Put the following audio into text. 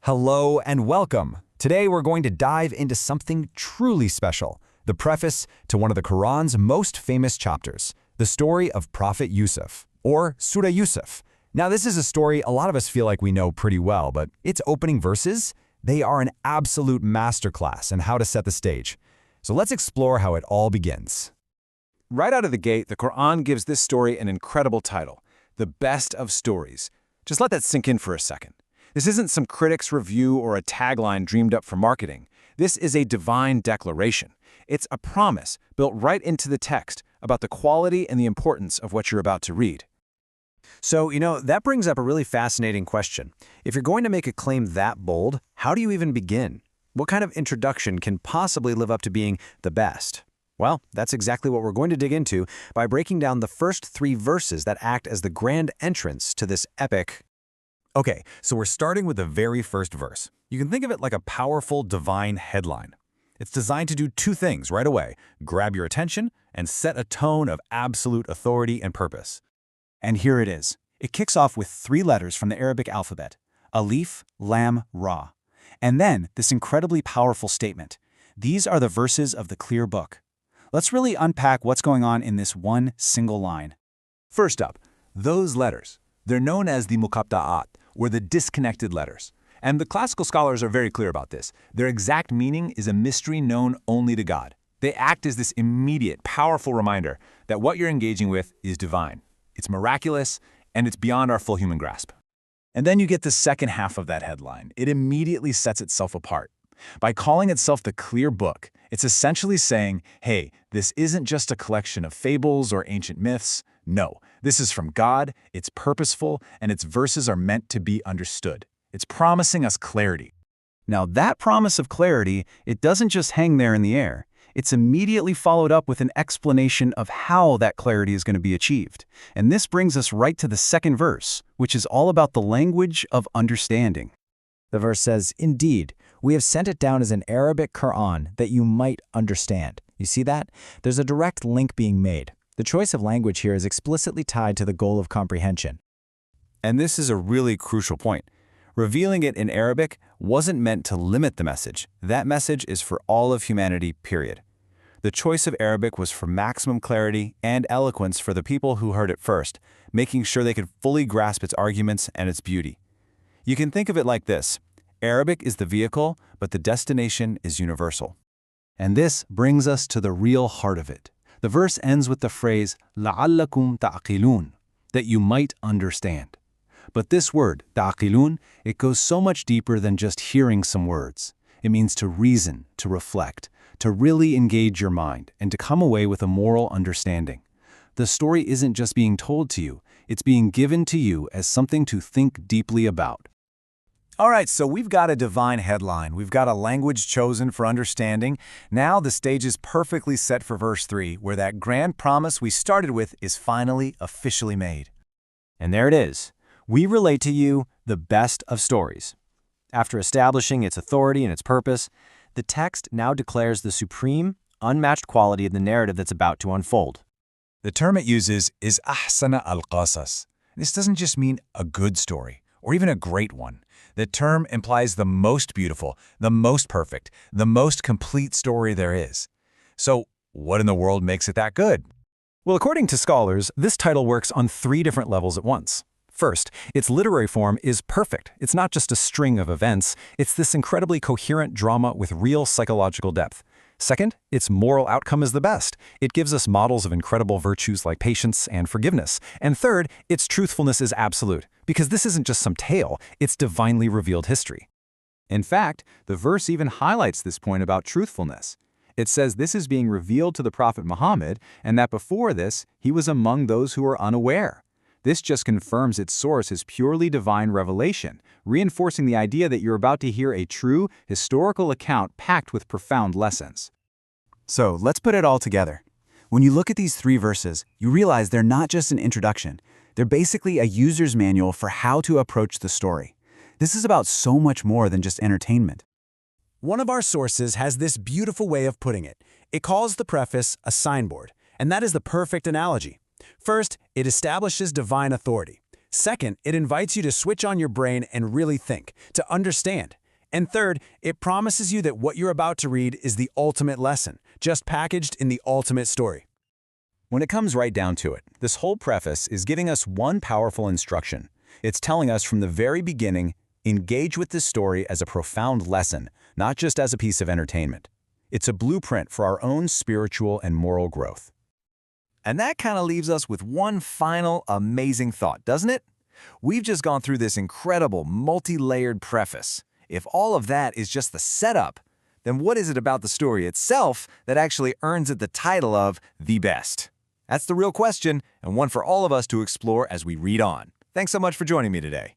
Hello and welcome. Today we're going to dive into something truly special, the preface to one of the Qur'an's most famous chapters, the story of Prophet Yūsuf, or Surah Yūsuf. Now this is a story a lot of us feel like we know pretty well, but its opening verses, they are an absolute masterclass in how to set the stage. So let's explore how it all begins. Right out of the gate, the Qur'an gives this story an incredible title, the best of stories. Just let that sink in for a second. This isn't some critic's review or a tagline dreamed up for marketing. This is a divine declaration. It's a promise built right into the text about the quality and the importance of what you're about to read. So, that brings up a really fascinating question. If you're going to make a claim that bold, how do you even begin? What kind of introduction can possibly live up to being the best? Well, that's exactly what we're going to dig into by breaking down the first 3 verses that act as the grand entrance to this epic. Okay, so we're starting with the very first verse. You can think of it like a powerful divine headline. It's designed to do 2 things right away: grab your attention and set a tone of absolute authority and purpose. And here it is. It kicks off with 3 letters from the Arabic alphabet, Alif Lām Rā. And then this incredibly powerful statement. These are the verses of the clear book. Let's really unpack what's going on in this one single line. First up, those letters. They're known as the muqaṭṭa, or the disconnected letters. And the classical scholars are very clear about this. Their exact meaning is a mystery known only to God. They act as this immediate, powerful reminder that what you're engaging with is divine. It's miraculous, and it's beyond our full human grasp. And then you get the second half of that headline. It immediately sets itself apart. By calling itself the clear book, it's essentially saying, hey, this isn't just a collection of fables or ancient myths. No, this is from God, it's purposeful, and its verses are meant to be understood. It's promising us clarity. Now that promise of clarity, it doesn't just hang there in the air. It's immediately followed up with an explanation of how that clarity is going to be achieved. And this brings us right to the second verse, which is all about the language of understanding. The verse says, "Indeed, we have sent it down as an Arabic Qur'an that you might understand." You see that? There's a direct link being made. The choice of language here is explicitly tied to the goal of comprehension. And this is a really crucial point. Revealing it in Arabic wasn't meant to limit the message. That message is for all of humanity, period. The choice of Arabic was for maximum clarity and eloquence for the people who heard it first, making sure they could fully grasp its arguments and its beauty. You can think of it like this. Arabic is the vehicle, but the destination is universal. And this brings us to the real heart of it. The verse ends with the phrase, لَعَلَّكُمْ تَعْقِلُونَ, that you might understand. But this word, ta'qilun, it goes so much deeper than just hearing some words. It means to reason, to reflect, to really engage your mind, and to come away with a moral understanding. The story isn't just being told to you, it's being given to you as something to think deeply about. All right, so we've got a divine headline. We've got a language chosen for understanding. Now the stage is perfectly set for verse 3, where that grand promise we started with is finally officially made. And there it is. We relate to you the best of stories. After establishing its authority and its purpose, the text now declares the supreme, unmatched quality of the narrative that's about to unfold. The term it uses is aḥsan al-qaṣaṣ. This doesn't just mean a good story, or even a great one. The term implies the most beautiful, the most perfect, the most complete story there is. So, what in the world makes it that good? Well, according to scholars, this title works on 3 different levels at once. First, its literary form is perfect. It's not just a string of events, it's this incredibly coherent drama with real psychological depth. Second, its moral outcome is the best. It gives us models of incredible virtues like patience and forgiveness. And third, its truthfulness is absolute, because this isn't just some tale, it's divinely revealed history. In fact, the verse even highlights this point about truthfulness. It says this is being revealed to the Prophet Muhammad, and that before this, he was among those who were unaware. This just confirms its source is purely divine revelation, reinforcing the idea that you're about to hear a true, historical account packed with profound lessons. So let's put it all together. When you look at these 3 verses, you realize they're not just an introduction. They're basically a user's manual for how to approach the story. This is about so much more than just entertainment. One of our sources has this beautiful way of putting it. It calls the preface a signboard, and that is the perfect analogy. First, it establishes divine authority. Second, it invites you to switch on your brain and really think, to understand. And third, it promises you that what you're about to read is the ultimate lesson, just packaged in the ultimate story. When it comes right down to it, this whole preface is giving us one powerful instruction. It's telling us from the very beginning, engage with this story as a profound lesson, not just as a piece of entertainment. It's a blueprint for our own spiritual and moral growth. And that kind of leaves us with one final amazing thought, doesn't it? We've just gone through this incredible multi-layered preface. If all of that is just the setup, then what is it about the story itself that actually earns it the title of the best? That's the real question, and one for all of us to explore as we read on. Thanks so much for joining me today.